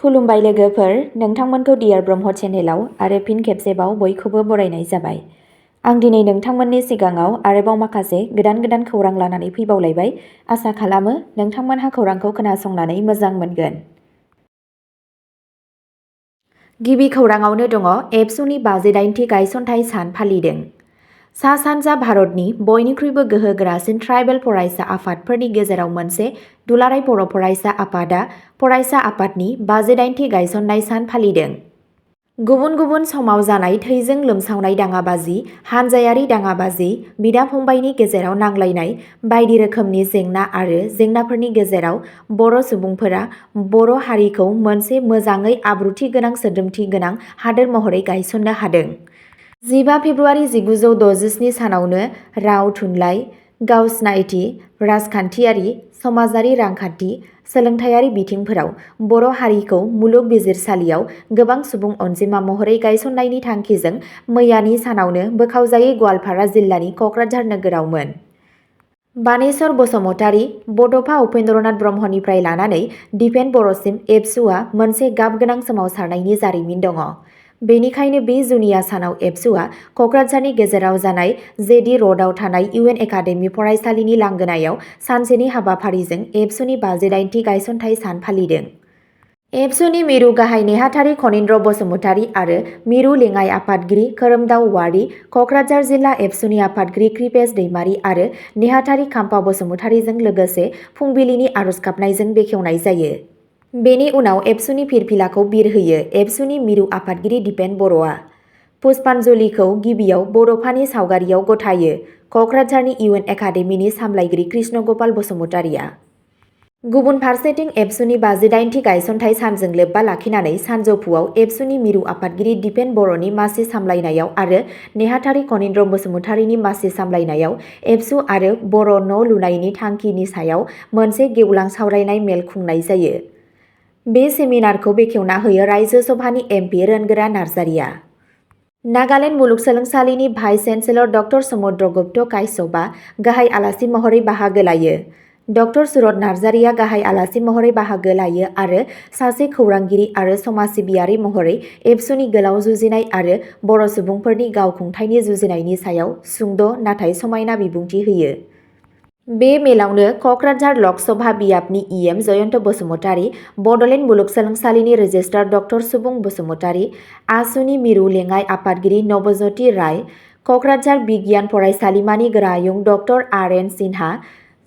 खुलुमबाय लोगोफोर, नोंथांमोनखौ डियार ब्रह्म चेनेलाव आरो फिन खेबसेबाव बयखौबो बरायनाय जाबाय। आं दिनै नोंथांमोननि सिगाङाव आरोबाव माखासे गोदान खौरां लानानै फैबावलायबाय। आसा खालामो नोंथांमोनहा खौरांखौ खोनासंनानै मोजां मोनगोन। गिबि खौराङावनो दङ एबसुनि 58थि गायसनथाइ सान फालिदों। सा-सानजा भारतनि बयनिख्रुइबो गोहोगोरासिन ट्राइबेल फरायसा आफादफोरनि गेजेराव मोनसे दुलाराय बर' फरायसा आफादा फरायसा आफादनि 58थि गायसननाय सान फालिदों। गुबुन गुबुन समाव जानाय थैजों लोमसावनाय दाङाबाजि, हानजायारि दाङाबाजि, बिदा-फंबायनि गेजेराव नांलायनाय बायदि रोखोमनि जेंना आरो जेंनाफोरनि गेजेराव बर' सुबुंफोरा बर' हारिखौ मोनसे मोजाङै आब्रुथि गोनां सोद्रोमथि गोनां हादोर महरै गायसननो हादों। 15 फेब्रुवारि 1967 सानावनो राव थुनलाइ, गाव सिनायथि, राजखान्थियारि, समाजारि रांखान्थि, सोलोंथायारि बिथिंफोराव बर' हारिखौ मुलुग बिजिरसालियाव गोबां सुबुं अनजिमा महरै गायसननायनि थांखिजों मैयानि सानावनो बोखावजायै गवालपारा जिल्लानि क'क्राझार नोगोरावमोन। बानेश्वर बसुमतारी, बड'फा उपेन्द्रनाथ ब्रह्मनिफ्राय लानानै दिपेन बर'सिम एबसुआ मोनसे गाबगोनां सोमावसारनायनि जारिमिन दङ। बेनिखायनो बे जुनिया सानाव एबसुआ क'क्राझारनि गेजेराव जानाय जेडि र'डआव थानाय इउएन एकाडेमि फरायसालिनि लांगोनायाव सानसेनि हाबाफारिजों एबसुनि 58थि गायसनथाइ सान फालिदों। एबसुनि मिरु गाहाय नेहाथारि खनीन्द्र बसुमतारी आरो मिरु लेङाइ आफादगिरि खोरोमदाव औवारी, क'क्राझार जिल्ला एबसुनि आफादगिरि कृपेश दैमारी आरो नेहाथारि खाम्फा बसुमतारीजों लोगोसे फुंबिलिनि आरज गाबनायजों बेखेवनाय जायो। बेनि उनाव एबसुनि फिरफिलाखौ बिरहोयो एबसुनि मिरु आफादगिरि दिपेन बर'आ। पुष्पान्जलिखौ गिबियाव बड'फानि सावगारियाव गथायो क'क्राझारनि इउएन एकाडेमिनि सामलायगिरि कृष्ण गपाल बसुमतारीया। गुबुन फारसेथिं एबसुनि 58थि गायसनथाइ सानजों लोब्बा लाखिनानै सानजौफुआव एबसुनि मिरु आफादगिरि दिपेन बर'नि मासि सामलायनायाव आरो नेहाथारि खनीन्द्र बसुमतारीनि मासि सामलायनायाव एबसु आरो बर' न' लुनायनि थांखिनि सायाव मोनसे गेवलां सावरायनाय मेल खुंनाय जायो। बे सेमिनारखौ बेखेवना होयो रायजो सभानि एमपि रोनगोरा नार्जारिया। नागालेण्ड मुलुगसोलोंसालिनि भाइस चेन्सेलर ड समुद्र गुप्त काश्यपआ गाहाय आलासि महरै बाहागो लायो। ड सुरत नार्जारिया गाहाय आलासि महरै बाहागो लायो आरो सासे खौरांगिरि आरो समाज सिबियारि महरै एबसुनि गोलाव जुजिनाय आरो बर' सुबुंफोरनि गावखुंथायनि जुजिनायनि सायाव सुंद' नाथाय समायना बिबुंथि होयो। बे मेलावनो क'क्राझार लक सभा बियाबनि इएम जयन्त बसुमतारी, बड'लेण्ड मुलुगसोलोंसालिनि रेजिस्ट्रार ड सुबुं बसुमतारी, आसुनि मिरु लेङाइ आफादगिरि नबज्यति राय, क'क्राझार बिगियान फरायसालिमानि गोरायुं ड आर.एन. सिन्हा,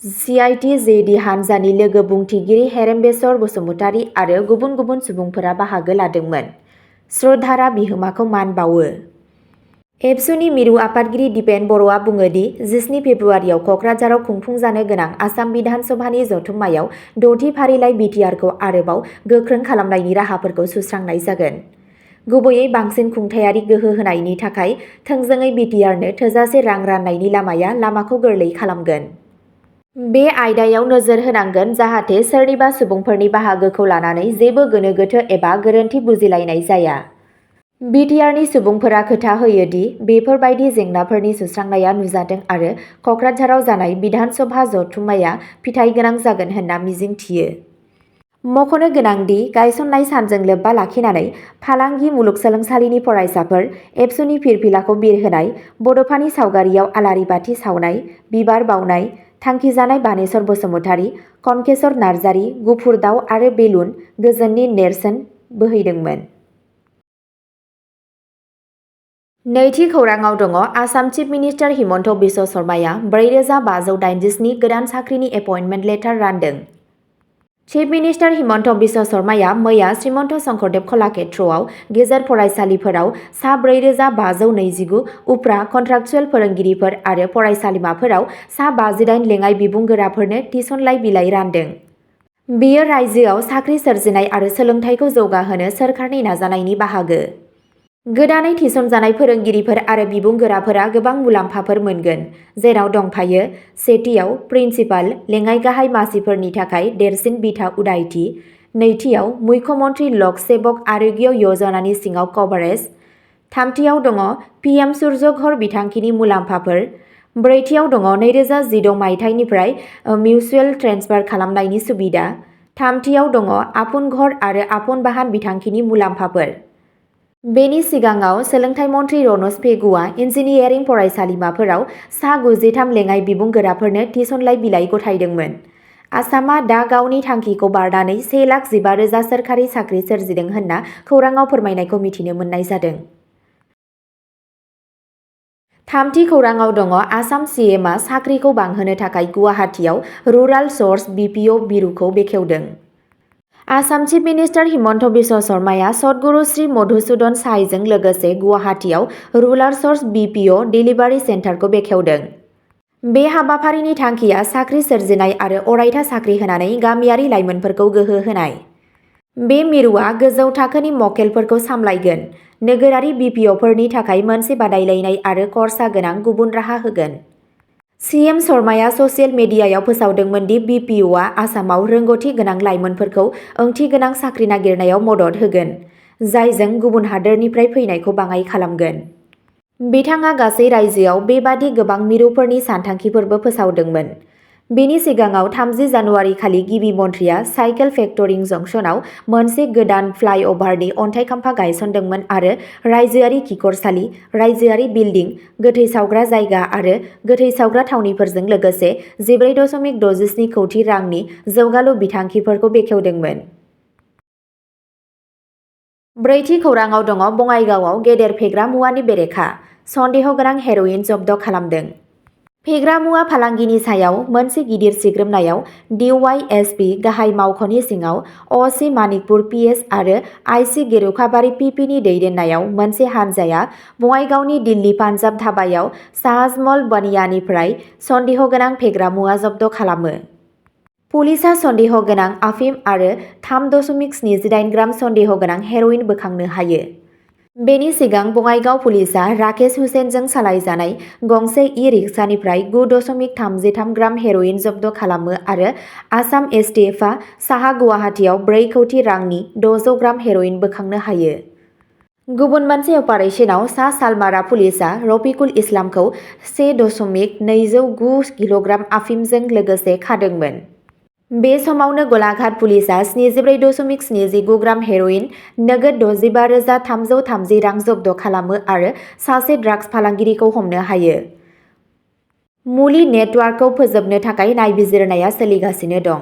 सिआइटि जेडि हानजानि लोगो बुंथिगिरि हेरेम्बेश्वर बसुमतारी आरो गुबुन गुबुन सुबुंफोरा बाहागो लादोंमोन। श्रद्धारा बिहोमाखौ मान बावो। एबसुनि मिरु आफादगिरि दिपेन बर'आ बुङो दि 17 फेब्रुवारियाव क'क्राझाराव खुंफुंजानो गोनां आसाम बिधान सभानि जथुम्मायाव 6थि फारिलाइ बिटिआरखौ आरोबाव गोख्रों खालामनायनि राहाफोरखौ सुस्रांनाय जागोन। गुबैयै बांसिन खुंथायारि गोहो होनायनि थाखाय थोंजोङै बिटिआरनो थोजासे रां राननायनि लामाखौ गोरलै खालामगोन। बे आयदायाव नोजोर होनांगोन जाहाथे सोरनिबा सुबुंफोरनि बाहागोखौ लानानै जेबो गोनो गोथो एबा गोरोन्थि बुजिलायनाय जाया। बिटिआरनि सुबुंफोरा खोथा होयो दि बेफोरबायदि जेंनाफोरनि सुस्रांनाया नुजादों आरो क'क्राझाराव जानाय बिधान सभा जथुम्माया फिथाइ गोनां जागोन होनना मिजिंथियो। मख'नो गोनांदि गायसननाय सानजों लोब्बा लाखिनानै फालांगि मुलुगसोलोंसालिनि फरायसाफोर, एबसुनि फिरफिलाखौ बिरहोनाय, बड'फानि सावगारियाव आलारि बाथि सावनाय, बिबार बावनाय, थांखिजानाय बानेश्वर बसुमतारी, कनकेश्वर नार्जारि, गुफुर दाउ आरो बेलुन गोजोननि नेरसोन बोहैदोंमोन। नैथि खौराङाव दङ आसाम चिफ मिनिस्टार हिमन्त बिश्व शर्माया 4587 गोदान साख्रिनि एपइन्टमेन्ट लेटार रानदों। चिफ मिनिस्टार हिमन्त बिश्व शर्माया मैया श्रीमन्त शंकरदेव कलाक्षेत्रआव गेजेर फरायसालिफोराव सा 4529 उफ्रा कन्ट्राक्चुएल फोरोंगिरिफोर आरो फरायसालिमाफोराव सा 58 लेङाइ बिबुंगोराफोरनो थिसनलाइ बिलाइ रानदों। बेयो रायजोआव साख्रि सोरजिनाय आरो सोलोंथाइखौ जौगाहोनो सोरखारनि नाजानायनि बाहागो। गोदानै थिसनजानाय फोरोंगिरिफोर आरो बिबुंगोराफोरा गोबां मुलाम्फाफोर मोनगोन, जेराव दंफायो सेथियाव प्रिन्सिपाल लेङाइ गाहाय मासिफोरनि थाखाय देरसिन बिथा उदायथि, नैथियाव मुख्यमन्त्री लक सेबक आरोग्य यजनानि सिङाव कभारेज, थामथियाव दङ पिएम सूर्य घर बिथांखिनि मुलाम्फाफोर, ब्रैथियाव दङ 2016 मायथाइनिफ्राय मिउचुएल ट्रेन्सफार खालामनायनि सुबिदा, थामथियाव दङ आपुन घर आरो आपुन बाहान बिथांखिनि मुलाम्फाफोर। बेनि सिगाङाव सोलोंथाइ मन्थ्रि रनज पेगुआ इन्जिनियारिं फरायसालिमाफोराव सा 93 लेङाइ बिबुंगोराफोरनो थिसनलाइ बिलाइ गथायदोंमोन। आसामआ दा गावनि थांखिखौ बारनानै 1,15,000 सोरखारि साख्रि सोरजिदों होनना खौराङाव फोरमायनायखौ मिथिनो मोननाय जादों। थामथि खौराङाव दङ आसाम CMआ साख्रिखौ बांहोनो थाखाय गुवाहाटीआव रुराल सर्स BPO मिरुखौ बेखेवदों। आसाम चिफ मिनिस्टार हिमन्त बिश्व शर्माया सद्गुरु श्री मधुसूदन साईजों लोगोसे गुवाहाटीआव रुराल सर्स BPO डिलिभारि सेन्टारखौ बेखेवदों। बे हाबाफारिनि थांखिया साख्रि सोरजिनाय आरो अरायथा साख्रि होनानै गामियारि लाइमोनफोरखौ गोहो होनाय। बे मिरुआ गोजौ थाखोनि मक्केलफोरखौ सामलायगोन, नोगोरारि BPOफोरनि थाखाय मोनसे बादायलायनाय आरो खर्सा गोनां गुबुन राहा होगोन। CM शर्माया ससियेल मिडियायाव फोसावदोंमोन दि BPOआ आसामाव रोंग'थि गोनां लाइमोनफोरखौ ओंथिगोनां साख्रि नागिरनायाव मदद होगोन, जायजों गुबुन हादोरनिफ्राय फैनायखौ बाङाइ खालामगोन। बिथाङा गासै रायजोआव बेबादि गोबां मिरुफोरनि सानथांखिफोरबो फोसावदोंमोन। बेनि सिगाङाव 30 जानुवारि खालि गिबि मन्थ्रिया साइकेल फेक्टरिं जंक्शनआव मोनसे गोदान फ्लाइअभारनि अन्थाइ खाम्फा गायसनदोंमोन आरो रायजोआरि खिखरसालि, रायजोआरि बिल्डिं, गोथै सावग्रा जायगा आरो गोथै सावग्रा थावनिफोरजों लोगोसे 14.67 कौटि रांनि जौगालु बिथांखिफोरखौ बेखेवदोंमोन। ब्रैथि खौराङाव दङ बङाइगावआव गेदेर फेग्रा मुवानि बेरेखा, सन्देह गोनां हेर'इन जब्द खालामदों। फेग्रा मुवा फालांगिनि सायाव मोनसे गिदिर सिग्रोमनायाव DYSP गाहाय मावख'नि सिङाव OC मानिकपुर PS आरो IC गेरुखाबारि PPनि दैदेननायाव मोनसे हानजाया बङाइगावनि दिल्ली पान्जाब धाबायाव साहाजमल बनियानिफ्राय सन्देह गोनां फेग्रा मुवा जब्द खालामो। पुलिसआ सन्देह गोनां आफिम आरो 3.78 ग्राम सन्देह गोनां हेर'इन बोखांनो हायो। बेनि सिगां बङाइगाव पुलिसआ राकेश हुसेनजों सालायजानाय गंसे ई-रिक्सानिफ्राय 9.33 ग्राम हेर'इन जब्द खालामो आरो आसाम STFआ साहा गुवाहाटीआव 4 कौटि रांनि 600 ग्राम हेर'इन बोखांनो हायो। गुबुन मोनसे अपारेशनाव सा सालमारा पुलिसआ रफिकुल इस्लामखौ 1.209 किल'ग्राम आफिमजों लोगोसे खादोंमोन। बे समावनो गलाघाट पुलिसआ 74.79 ग्राम हेर'इन, नोगोद 65,330 रां जब्द खालामो आरो सासे ड्राग्स फालांगिरिखौ हमनो हायो। मुलि नेटवार्कखौ फोजोबनो थाखाय नायबिजिरनाया सोलिगासिनो दं।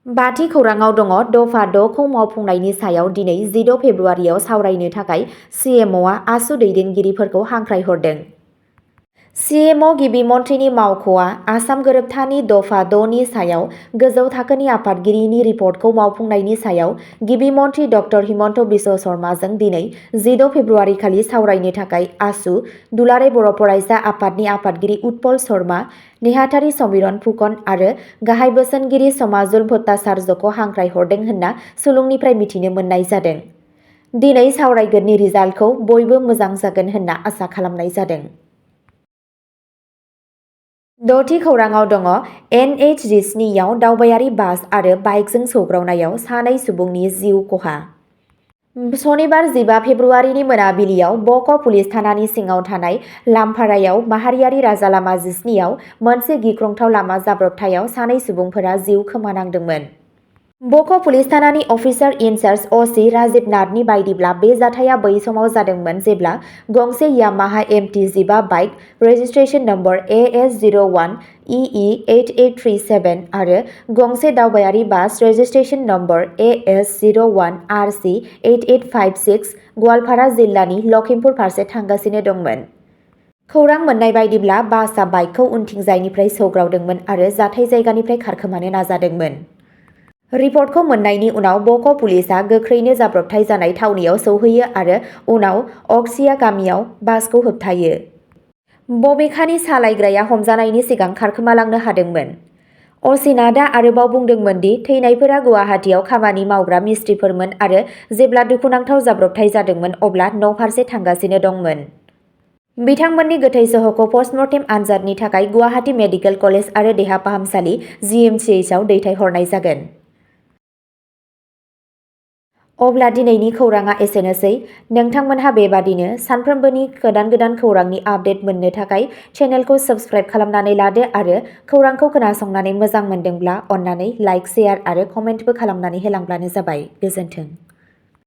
बाथि खौराङाव दङ दफा 6 खौ मावफुंनायनि सायाव दिनै 14 फेब्रुआरियाव सावरायनो थाखाय CMOआ आसु दैदेनगिरिफोरखौ हांख्रायहरदों। CMO गिबि मन्थ्रिनि मावख'आ आसाम गोरोबथानि दफा 6 नि सायाव गोजौ थाखोनि आफादगिरिनि रिपर्टखौ मावफुंनायनि सायाव गिबि मन्थ्रि डक्टर हिमन्त बिश्व शर्माजों दिनै 14 फेब्रुआरि खालि सावरायनो थाखाय आसु, दुलाराय बर' फरायसा आफादनि आफादगिरि उत्पल शर्मा, नेहाथारि समिरन फुकन आरो गाहाय बोसोनगिरि समाजुल भट्टाचार्यखौ हांख्रायहरदों होनना सुलुंनिफ्राय मिथिनो मोननाय जादों। दिनै सावरायगोननि रिजाल्टखौ बयबो मोजां जागोन होनना आसा खालामनाय जादों। द'थि खौराङाव दङ NH-17 आव दावबायारि बास आरो बाइकजों सौग्रावनायाव 2 सुबुंनि जिउ खहा। सनिबार 15 फेब्रुआरिनि मोनाबिलियाव बक' पुलिस थानानि सिङाव थानाय लामफारायाव माहारियारि राजा लामा 17 आव मोनसे गिख्रंथाव लामा जाब्रबथायाव 2 सुबुंफोरा जिउ खोमानांदोंमोन। बक' पुलिस थानानि अफिसार इनचार्ज OC राजिब नाथनि बायदिब्ला बे जाथाया बै समाव जादोंमोन जेब्ला गंसे Yamaha MT-15 bike registration number AS01 EE8837 आरो गंसे दावबायारि bus registration number AS01 RC 8856 Goalpara जिल्लानि लखिमपुर फारसे थांगासिनो दंमोन। खौरां मोननाय बायदिब्ला बासआ बाइकखौ उनथिंजायनिफ्राय सौग्रावदोंमोन आरो जाथाय जायगानिफ्राय खारखोमानो नाजादोंमोन। रिपर्टखौ मोननायनि उनाव बक' पुलिसआ गोख्रैनो जाब्रबथाय जानाय थावनियाव सौहैयो आरो उनाव अक्सिया गामियाव बासखौ होबथायो। बबेखानि सालायग्राया हमजानायनि सिगां खारखोमालांनो हादोंमोन। OC नाथआ आरोबाव बुंदोंमोन दि थैनायफोरा गुवाहाटीआव खामानि मावग्रा मिस्ट्रिफोरमोन आरो जेब्ला दुखुनांथाव जाब्रबथाय जादोंमोन अब्ला न'फारसे थांगासिनो दंमोन। बिथांमोननि गोथै सह'खौ पस्टमर्टेम आनजादनि थाखाय गुवाहाटी मेडिकेल कलेज आरो देहा फाहामसालि GMCH आव दैथायहरनाय जागोन। अब्ला दिनैनि खौराङा एसेनोसै। नोंथांमोनहा बेबादिनो सानफ्रोमबोनि गोदान खौरांनि आपडेट मोननो थाखाय चेनेलखौ साबस्क्राइब खालामनानै लादो आरो खौरांखौ खोनासंनानै मोजां मोनदोंब्ला अन्नानै लाइक, शेयार आरो कमेन्टबो खालामनानै होलांब्लानो जाबाय। गोजोन्थों।